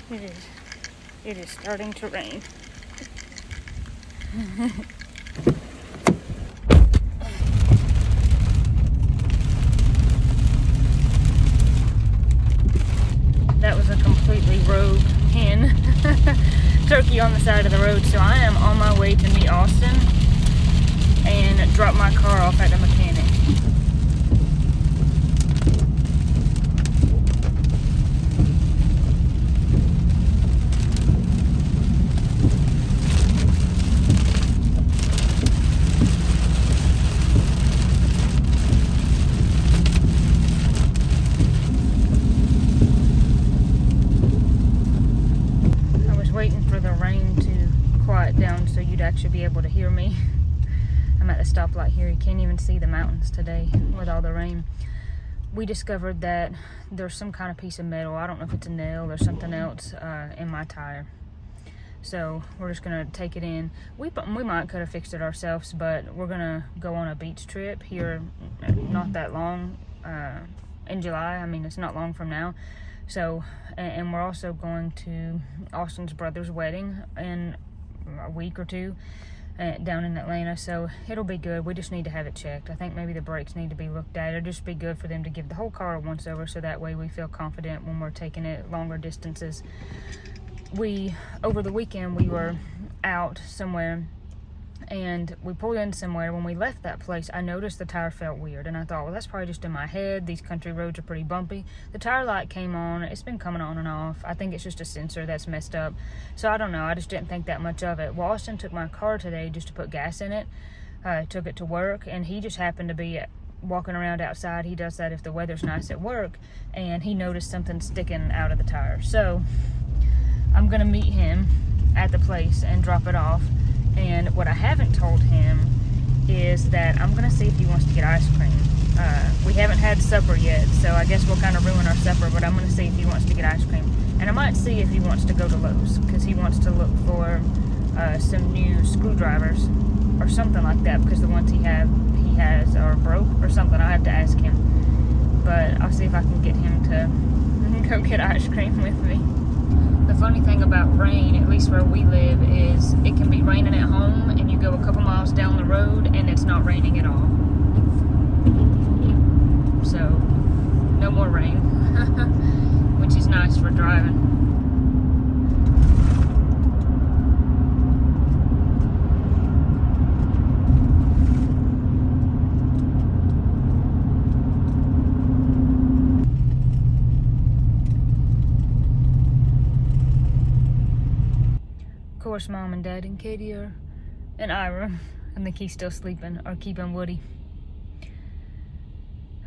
It is starting to rain. That was a completely rogue hen turkey on the side of the road. So I am on my way to meet Austin and drop my car off at the mechanic. So you'd actually be able to hear me. I'm at the stoplight here. You can't even see the mountains today with all the rain. We discovered that there's some kind of piece of metal, I don't know if it's a nail or something else, in my tire. So we're just gonna take it in. We might could have fixed it ourselves, but we're gonna go on a beach trip here not that long, in July. I mean, it's not long from now. So, and we're also going to Austin's brother's wedding in a week or two down in Atlanta, so it'll be good. We just need to have it checked. I think maybe the brakes need to be looked at. It'll just be good for them to give the whole car a once over, so that way we feel confident when we're taking it longer distances. Over the weekend we were out somewhere and we pulled in somewhere. When we left that place, I noticed the tire felt weird, and I thought, well, that's probably just in my head. These country roads are pretty bumpy. The tire light came on. It's been coming on and off. I think it's just a sensor that's messed up. So I don't know. I just didn't think that much of it. Well, Austin took my car today just to put gas in it. Took it to work, and he just happened to be walking around outside. He does that if the weather's nice at work, and he noticed something sticking out of the tire. So I'm going to meet him at the place and drop it off. And what I haven't told him is that I'm going to see if he wants to get ice cream. We haven't had supper yet, so I guess we'll kind of ruin our supper, but I'm going to see if he wants to get ice cream. And I might see if he wants to go to Lowe's, because he wants to look for some new screwdrivers or something like that, because the ones he has are broke or something. I have to ask him. But I'll see if I can get him to go get ice cream with me. The funny thing about rain, at least where we live, is it can be raining at home and you go a couple miles down the road and it's not raining at all. So, no more rain, which is nice for driving. Of course, Mom and Dad and Katie and Ira, I think he's still sleeping, are keeping Woody.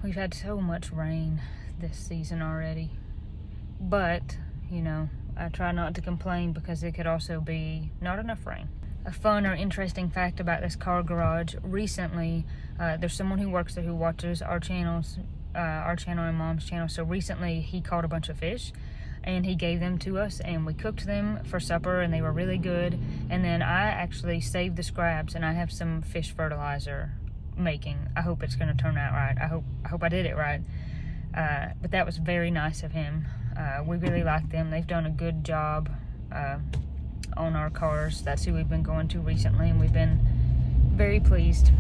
We've had so much rain this season already, but, you know, I try not to complain because it could also be not enough rain. A fun or interesting fact about this car garage, recently, there's someone who works there who watches our channels, our channel and Mom's channel, so recently he caught a bunch of fish, and he gave them to us, and we cooked them for supper, and they were really good. And then I actually saved the scraps, and I have some fish fertilizer making. I hope it's going to turn out right. I hope I did it right. But that was very nice of him. We really like them. They've done a good job on our cars. That's who we've been going to recently, and we've been very pleased.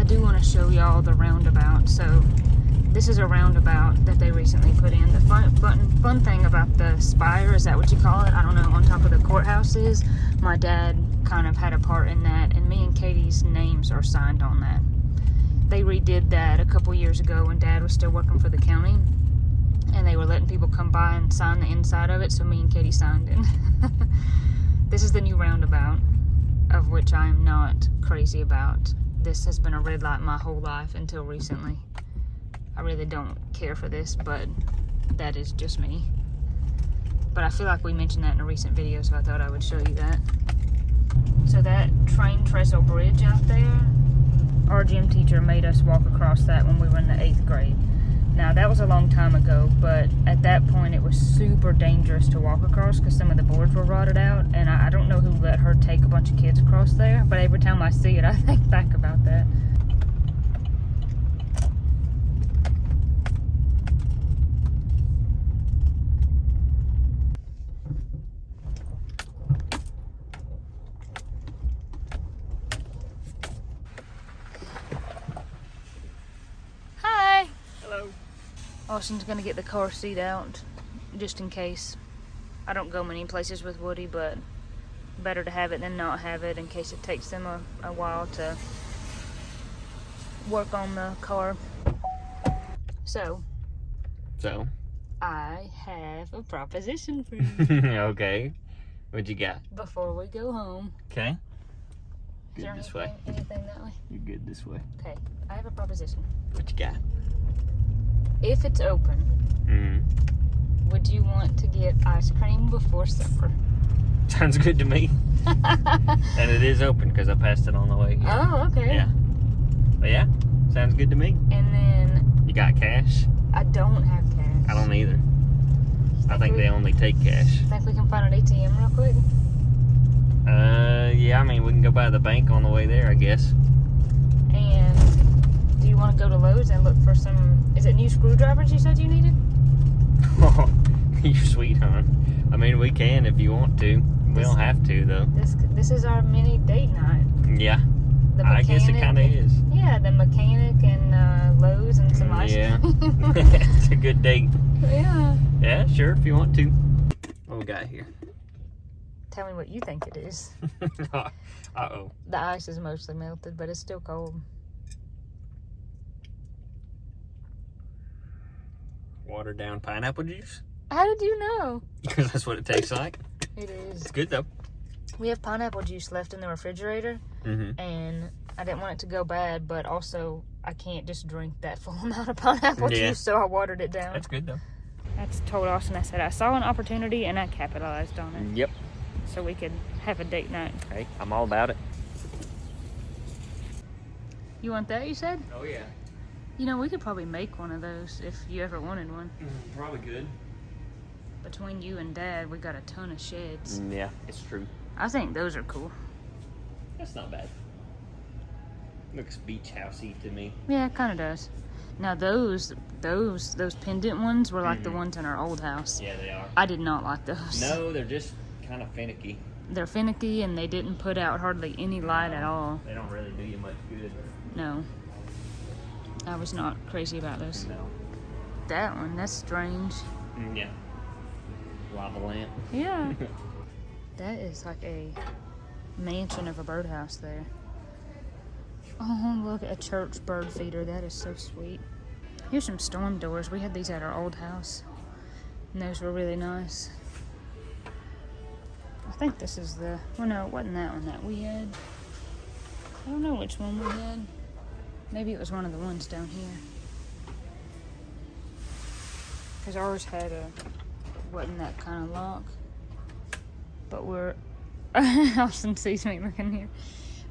I do want to show y'all the roundabout. So this is a roundabout that they recently put in. The fun thing about the spire, is that what you call it? I don't know, on top of the courthouse is. My dad kind of had a part in that, and me and Katie's names are signed on that. They redid that a couple years ago when Dad was still working for the county, and they were letting people come by and sign the inside of it, so me and Katie signed it. This is the new roundabout, of which I am not crazy about. This has been a red light my whole life until recently. I really don't care for this, but that is just me. But I feel like we mentioned that in a recent video, so I thought I would show you that. So that train trestle bridge out there, our gym teacher made us walk across that when we were in the 8th grade. Now, that was a long time ago, but at that point it was super dangerous to walk across because some of the boards were rotted out, and I don't know who let her take a bunch of kids across there, but every time I see it, I think back about that. Austin's gonna get the car seat out just in case. I don't go many places with Woody, but better to have it than not have it in case it takes them a while to work on the car. So I have a proposition for you. Okay. What you got? Before we go home. Okay. Is there This way. anything that way? You're good this way. Okay, I have a proposition. What you got? If it's open, would you want to get ice cream before supper? Sounds good to me. And it is open because I passed it on the way here. Oh, okay. Yeah. But yeah, sounds good to me. And then You got cash? I don't have cash. I don't either. I think they only take cash. Think we can find an ATM real quick? Yeah, I mean, we can go by the bank on the way there, I guess. And do you want to go to Lowe's and look for some, is it new screwdrivers you said you needed? Oh, you're sweet, hon. I mean, we can if you want to. We don't have to, though. This is our mini date night. Yeah. The I guess it kind of is. Yeah, the mechanic and Lowe's and some ice cream. It's a good date. Yeah. Yeah, sure, if you want to. What we got here? Tell me what you think it is. Uh-oh. The ice is mostly melted, but it's still cold. Watered down pineapple juice? How did you know? Because that's what it tastes like. It is. It's good, though. We have pineapple juice left in the refrigerator, and I didn't want it to go bad, but also I can't just drink that full amount of pineapple juice, so I watered it down. That's good, though. That's told Austin. I said I saw an opportunity and I capitalized on it. Yep. So we could have a date night. Hey, I'm all about it. You want that, you said? Oh, yeah. You know, we could probably make one of those if you ever wanted one. Probably good. Between you and Dad, we got a ton of sheds. Yeah, it's true. I think those are cool. That's not bad. Looks beach housey to me. Yeah, it kind of does. Now those pendant ones were like the ones in our old house. Yeah, they are. I did not like those. No, they're just kind of finicky. They're finicky and they didn't put out hardly any light at all. They don't really do you much good. No. I was not crazy about those. No. That one, that's strange. Yeah. Lava lamp. Yeah. That is like a mansion of a birdhouse there. Oh, look, a church bird feeder. That is so sweet. Here's some storm doors. We had these at our old house, and those were really nice. I think this is the... Well, no, it wasn't that one that we had. I don't know which one we had. Maybe it was one of the ones down here. Because ours had a... wasn't that kind of lock. But we're... Austin sees me looking here.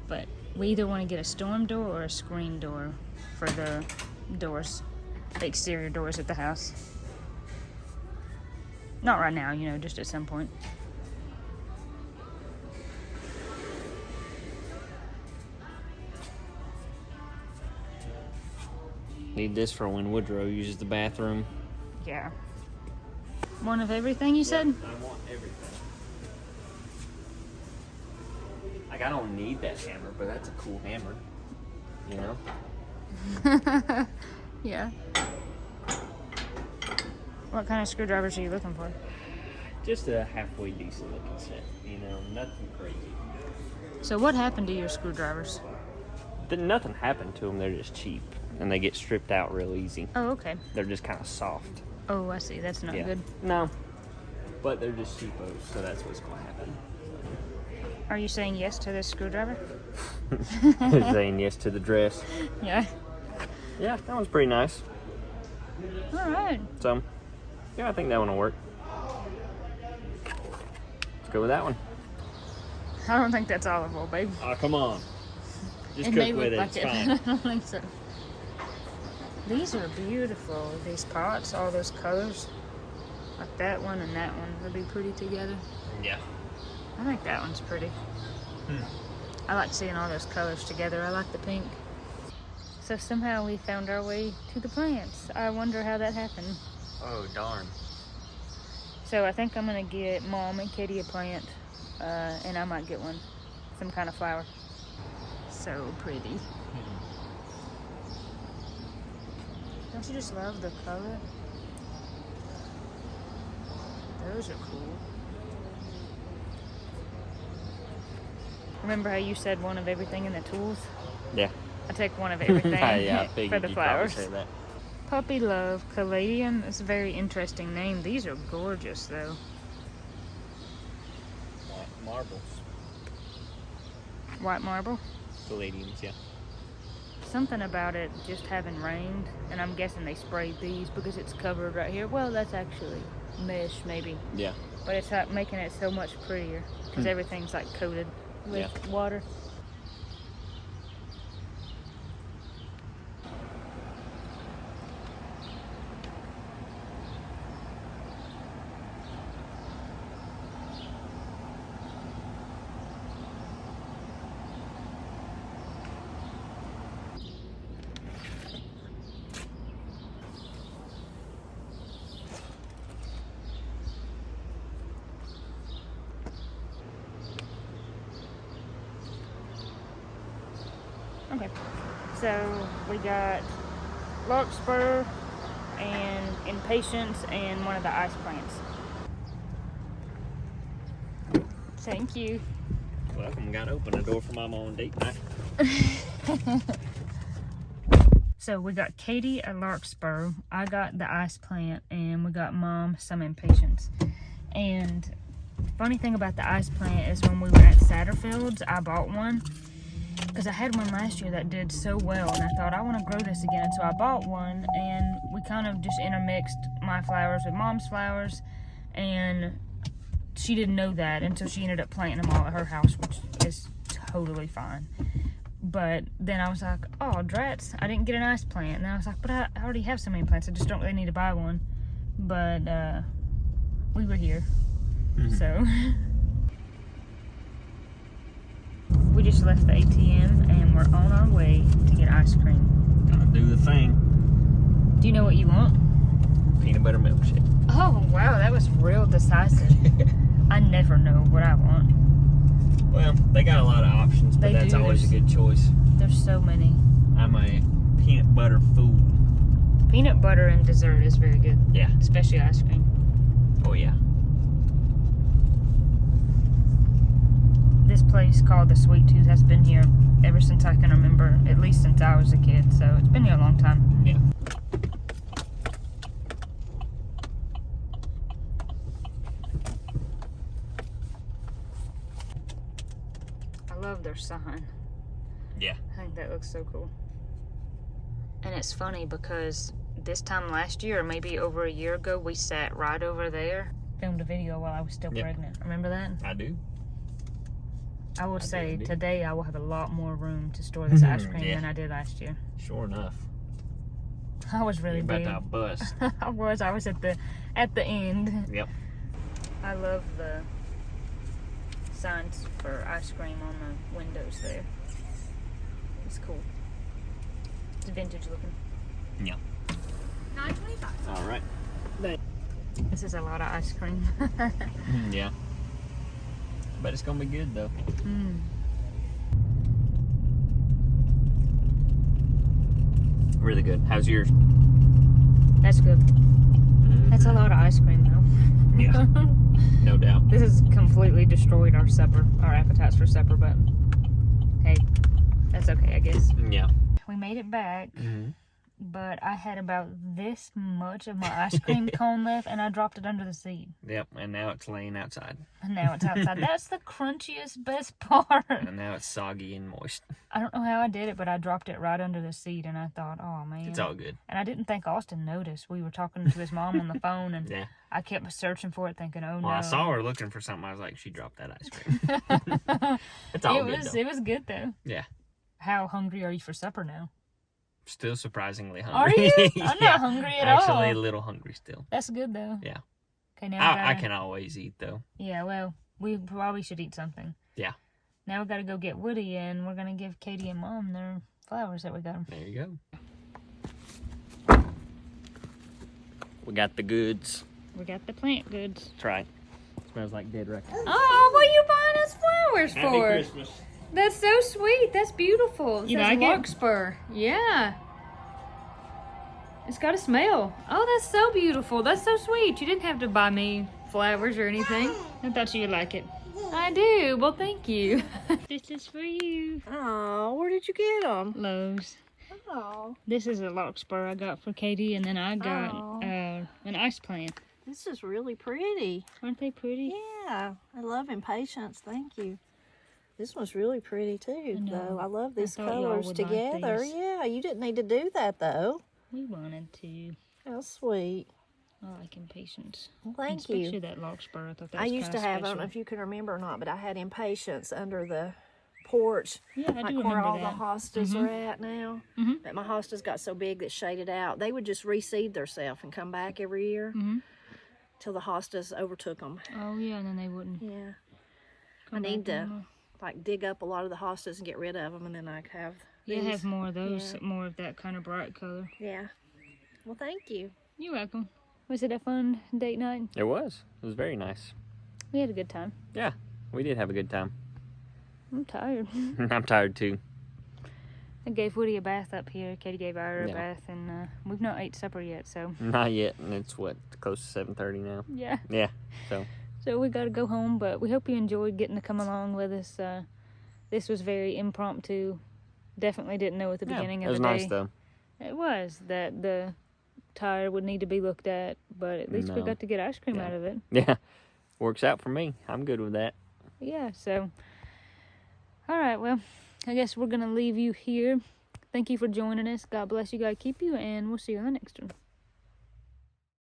But we either want to get a storm door or a screen door for the doors. The exterior doors at the house. Not right now, you know, just at some point. Need this for when Woodrow uses the bathroom. Yeah. One of everything, you said? I want everything. Like, I don't need that hammer, but that's a cool hammer. You know? Yeah. What kind of screwdrivers are you looking for? Just a halfway decent looking set. You know, nothing crazy. So what happened to your screwdrivers? Nothing happened to them. They're just cheap. And they get stripped out real easy. Oh, okay. They're just kind of soft. Oh, I see. That's not good. No. But they're just cheapos, so that's what's going to happen. Are you saying yes to this screwdriver? Saying yes to the dress. Yeah. Yeah, that one's pretty nice. All right. So, yeah, I think that one will work. Let's go with that one. I don't think that's olive oil, babe. Oh, come on. Just It cook may with look it. like It's it, fine. but I don't think so. These are beautiful. These pots, all those colors. Like that one and that one would be pretty together. Yeah. I think that one's pretty. I like seeing all those colors together. I like the pink. So somehow we found our way to the plants. I wonder how that happened. Oh, darn. So I think I'm gonna get Mom and Kitty a plant, and I might get one, some kind of flower. So pretty. Don't you just love the color? Those are cool. Remember how you said one of everything in the tools? Yeah. I take one of everything Yeah, I for figured the you'd probably flowers. say that. Puppy Love Caladium. It's a very interesting name. These are gorgeous, though. White marbles. White marble. Caladiums, yeah. Something about it just having rained, and I'm guessing they sprayed these because it's covered right here. Well, that's actually mesh, maybe. Yeah. But it's like making it so much prettier because everything's like coated with water. Okay, so we got larkspur and impatiens and one of the ice plants. Thank you. Welcome. Got to open the door for Mama on date night. So we got Katie a larkspur, I got the ice plant, and we got Mom some impatiens. And funny thing about the ice plant is when we were at Satterfield's, I bought one. Because I had one last year that did so well, and I thought, I want to grow this again. And so I bought one, and we kind of just intermixed my flowers with Mom's flowers, and she didn't know that until she ended up planting them all at her house, which is totally fine. But then I was like, oh, drats, I didn't get an ice plant. And I was like, but I already have so many plants, I just don't really need to buy one. But we were here, so... We just left the ATM and we're on our way to get ice cream. Gotta do the thing. Do you know what you want? Peanut butter milkshake. Oh, wow, that was real decisive. I never know what I want. Well, they got a lot of options, but that's always a good choice. There's so many. I'm a peanut butter fool. Peanut butter and dessert is very good. Yeah. Especially ice cream. Oh, yeah. This place called the Sweet Tooth has been here ever since I can remember, at least since I was a kid, so it's been here a long time. Yeah. I love their sign. Yeah. I think that looks so cool. And it's funny because this time last year, or maybe over a year ago, we sat right over there. Filmed a video while I was still pregnant. Remember that? I do. I will say today I will have a lot more room to store this ice cream than I did last year. Sure enough. I was really big. About to bust. I was at the end. Yep. I love the signs for ice cream on the windows there. It's cool. It's vintage looking. Yeah. $9.25. All right. This is a lot of ice cream. Yeah. But it's gonna be good though. Really good. How's yours? That's good. That's a lot of ice cream though. Yeah. No doubt. This has completely destroyed our supper, our appetites for supper, but hey, that's okay, I guess. Yeah. We made it back, but I had about this much of my ice cream cone left, and I dropped it under the seat. Yep. And now it's laying outside. And now it's outside. That's the crunchiest, best part. And now it's soggy and moist. I don't know how I did it, but I dropped it right under the seat, and I thought, oh, man. It's all good. And I didn't think Austin noticed. We were talking to his mom on the phone, and Yeah. I kept searching for it, thinking, oh, no. Well, I saw her looking for something. I was like, she dropped that ice cream. It's all good, though. It was good, though. Yeah. How hungry are you for supper now? Still surprisingly Are hungry. you? I'm not hungry at all. Actually, a little hungry still. That's good, though. Yeah. Okay, now I can always eat, though. Yeah, well, we probably should eat something. Yeah. Now we got to go get Woody, and we're going to give Katie and Mom their flowers that we got them. There you go. We got the goods. We got the plant goods. That's right. Smells like dead record. Oh, what are you buying us flowers for? Happy Christmas. That's so sweet. That's beautiful. You like it? Larkspur. Yeah. It's got a smell. Oh, that's so beautiful. That's so sweet. You didn't have to buy me flowers or anything. I thought you would like it. I do. Well, thank you. This is for you. Oh, where did you get them? Lowe's. Oh, This is a larkspur I got for Katie, and then I got Oh. an ice plant. this is really pretty. Aren't they pretty? Yeah, I love Impatience. Thank you. This one's really pretty too, though. I love these thought y'all colors would like together. these. Yeah, you didn't need to do that though. We wanted to. How sweet. I like Impatience. Well, thank Especially you. that larkspur. I thought that I was used to kinda have, I don't special. know if you can remember or not, but I had Impatience under the porch. Yeah, I Like do where remember all that. the hostas are at now. Mhm. But my hostas got so big that shaded out. They would just reseed themselves and come back every year till the hostas overtook them. Oh yeah, and then they wouldn't. Yeah. I come need back to anymore. like dig up a lot of the hostas and get rid of them, and then I have Yeah, these. have more of those, more of that kind of bright color. Yeah. Well, thank you. You're welcome. Was it a fun date night? It was. It was very nice. We had a good time. Yeah, we did have a good time. I'm tired. I'm tired too. I gave Woody a bath up here. Katie gave Ira a Yeah. bath, and we've not ate supper yet, so Not yet, and it's what, close to 7:30 now. yeah. Yeah. So So we got to go home, but we hope you enjoyed getting to come along with us. This was very impromptu. Definitely didn't know at the beginning it of was the day. nice though. It was that the tire would need to be looked at, but at least we No. got to get ice cream Yeah. out of it. Yeah, works out for me. I'm good with that. Yeah, so all right, well, I guess we're gonna leave you here. Thank you for joining us. God bless you, God keep you, and we'll see you on the next one.